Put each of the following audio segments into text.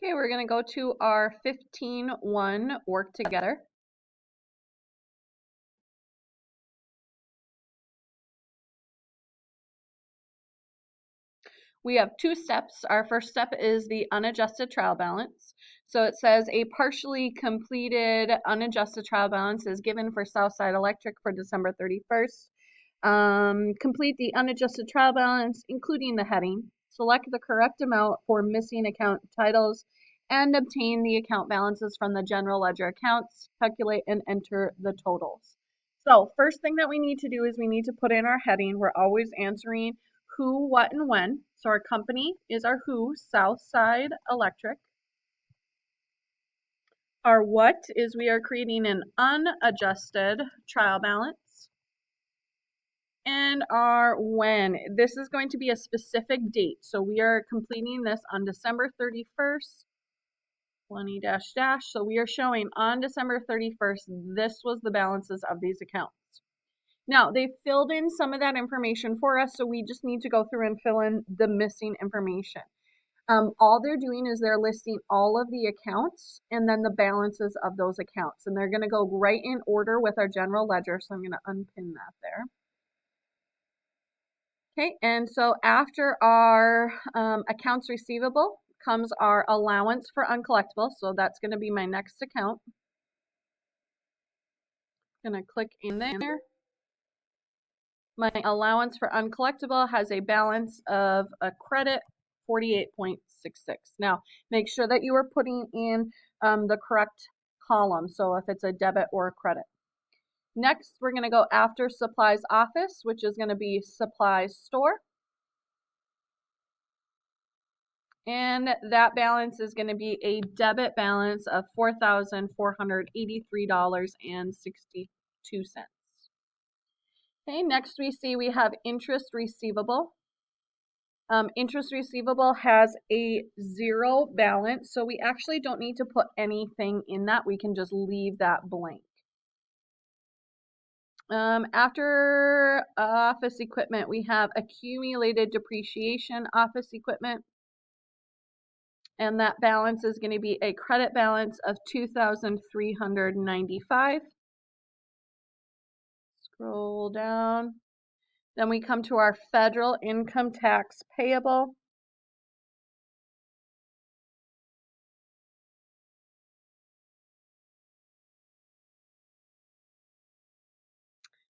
Okay, we're going to go to our 15.1 work together. We have two steps. Our first step is the unadjusted trial balance. So it says a partially completed unadjusted trial balance is given for Southside Electric for December 31st. Complete the unadjusted trial balance, including the heading. Select the correct amount for missing account titles and obtain the account balances from the general ledger accounts. Calculate and enter the totals. So first thing that we need to do is we need to put in our heading. We're always answering who, what, and when. So our company is our who, Southside Electric. Our what is we are creating an unadjusted trial balance. And our when, this is going to be a specific date. So we are completing this on December 31st, 20 dash dash. So we are showing on December 31st, this was the balances of these accounts. Now, they filled in some of that information for us, so we just need to go through and fill in the missing information. All they're doing is they're listing all of the accounts and then the balances of those accounts. And they're going to go right in order with our general ledger, so I'm going to unpin that there. Okay, and so after our accounts receivable comes our allowance for uncollectible. So that's going to be my next account. I'm going to click in there. My allowance for uncollectible has a balance of a credit 48.66. Now, make sure that you are putting in the correct column. So if it's a debit or a credit. Next, we're going to go after supplies office, which is going to be supplies store. And that balance is going to be a debit balance of $4,483.62. Okay, next we see we have interest receivable. Interest receivable has a zero balance, so we actually don't need to put anything in that. We can just leave that blank. After office equipment, we have accumulated depreciation office equipment. And that balance is going to be a credit balance of $2,395. Scroll down. Then we come to our federal income tax payable.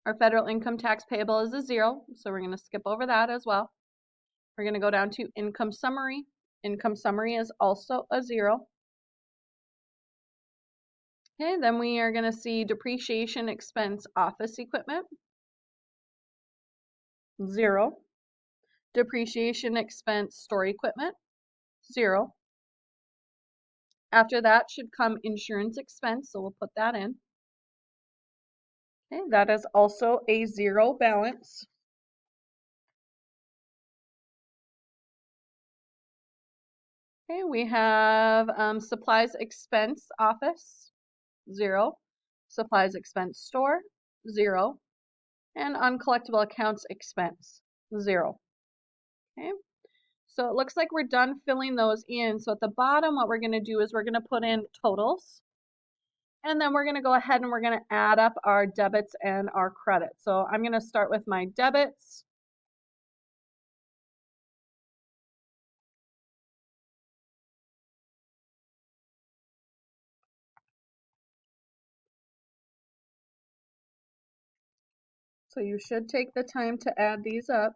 Our federal income tax payable is a zero, so we're going to skip over that as well. We're going to go down to income summary. Income summary is also a zero. Okay, then we are going to see depreciation expense office equipment, zero. Depreciation expense store equipment, zero. After that should come insurance expense, so we'll put that in. Okay, that is also a zero balance. Okay, we have supplies expense office, zero. Supplies expense store, zero. And uncollectible accounts expense, zero. Okay, so it looks like we're done filling those in. So at the bottom, what we're going to do is we're going to put in totals. And then we're going to go ahead and we're going to add up our debits and our credits. So I'm going to start with my debits. So you should take the time to add these up.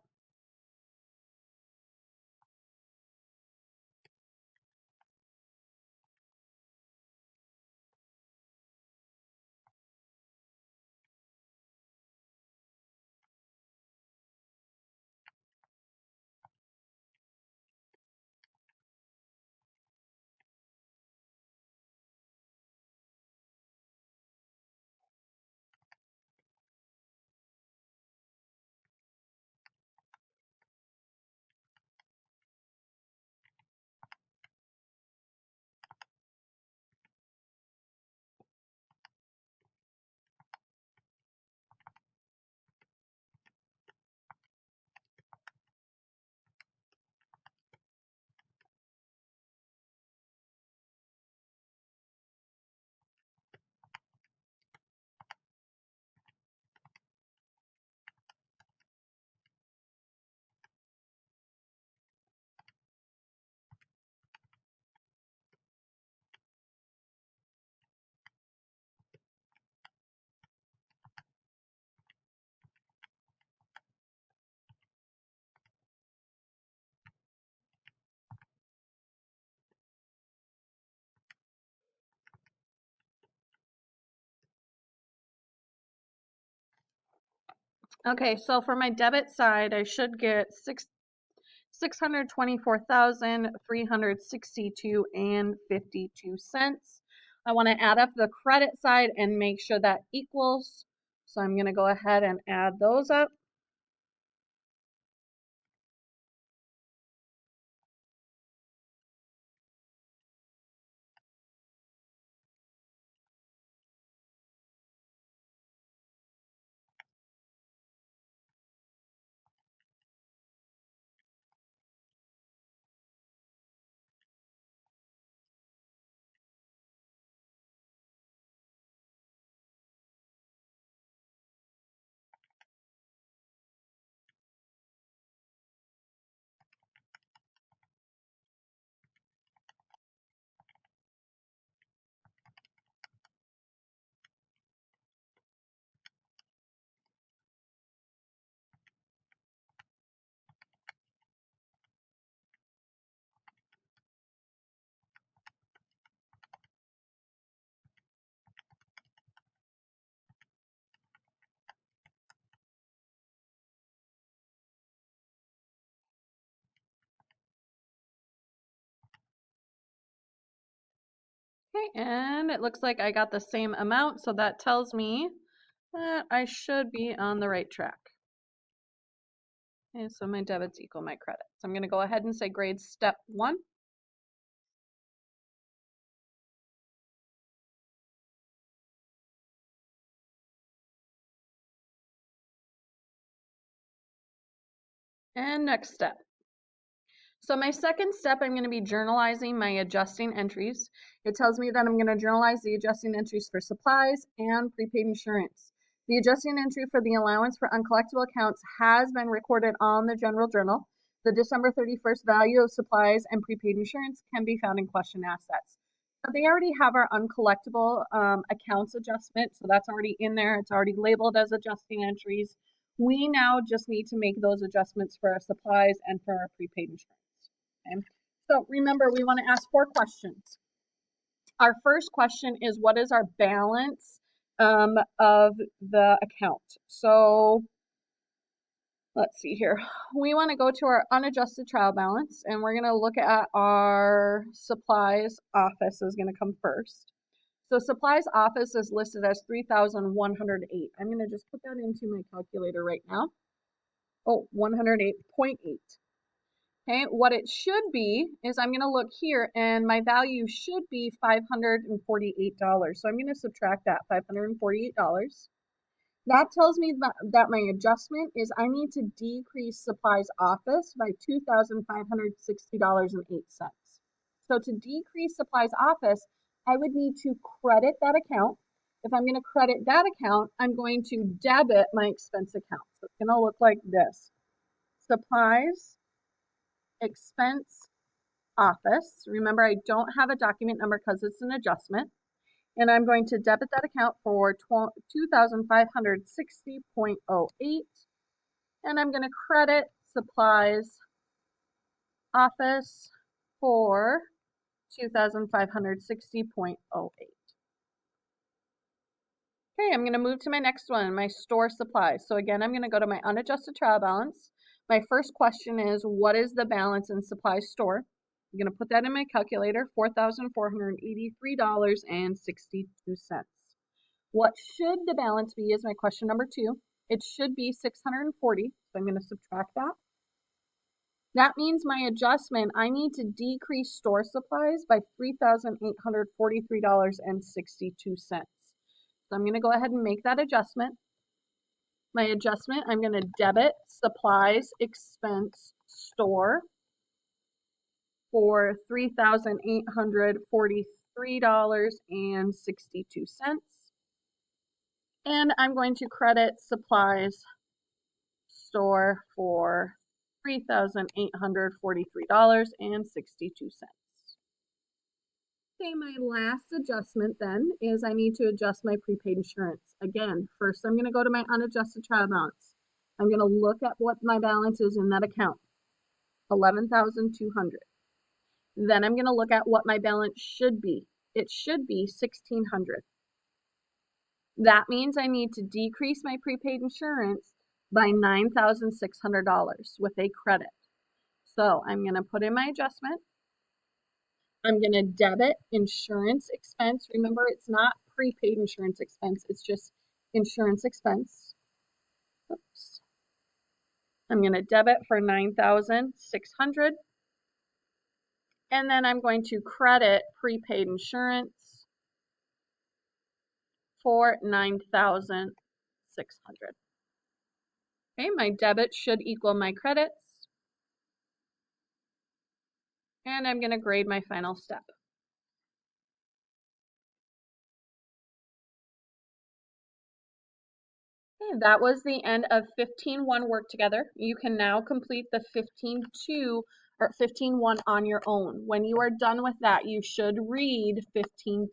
Okay, so for my debit side, I should get $624,362.52. I want to add up the credit side and make sure that equals. So I'm going to go ahead and add those up. Okay, and it looks like I got the same amount, so that tells me that I should be on the right track. Okay, so my debits equal my credits. I'm going to go ahead and say grade step 1. And next step. So my second step, I'm going to be journalizing my adjusting entries. It tells me that I'm going to journalize the adjusting entries for supplies and prepaid insurance. The adjusting entry for the allowance for uncollectible accounts has been recorded on the general journal. The December 31st value of supplies and prepaid insurance can be found in question assets. So they already have our uncollectible accounts adjustment, so that's already in there. It's already labeled as adjusting entries. We now just need to make those adjustments for our supplies and for our prepaid insurance. Okay. So remember, we want to ask 4 questions. Our first question is, what is our balance of the account? So let's see here. We want to go to our unadjusted trial balance, and we're going to look at our supplies office is going to come first. So supplies office is listed as 3,108. I'm going to just put that into my calculator right now. Oh, 108.8. Okay, what it should be is I'm going to look here and my value should be $548. So I'm going to subtract that $548. That tells me that my adjustment is I need to decrease supplies office by $2,560.08. So to decrease supplies office, I would need to credit that account. If I'm going to credit that account, I'm going to debit my expense account. So it's going to look like this. Supplies, expense, office. Remember, I don't have a document number because it's an adjustment. And I'm going to debit that account for $2,560.08. And I'm going to credit supplies office for $2,560.08. Okay, I'm going to move to my next one, my store supplies. So again, I'm going to go to my unadjusted trial balance. My first question is, what is the balance in supplies store? I'm going to put that in my calculator, $4,483.62. What should the balance be is my question number 2. It should be $640, so I'm going to subtract that. That means my adjustment, I need to decrease store supplies by $3,843.62. So I'm going to go ahead and make that adjustment. My adjustment, I'm going to debit supplies expense store for $3,843.62. And I'm going to credit supplies store for $3,843.62. Okay, my last adjustment then is I need to adjust my prepaid insurance. Again, first I'm going to go to my unadjusted trial balance. I'm going to look at what my balance is in that account, $11,200. Then I'm going to look at what my balance should be. It should be $1,600. That means I need to decrease my prepaid insurance by $9,600 with a credit. So I'm going to put in my adjustment. I'm going to debit insurance expense. Remember, it's not prepaid insurance expense. It's just insurance expense. Oops. I'm going to debit for $9,600. And then I'm going to credit prepaid insurance for $9,600. Okay, my debit should equal my credits. And I'm going to grade my final step. Okay, that was the end of 15.1 work together. You can now complete the 15.2 or 15.1 on your own. When you are done with that, you should read 15.2.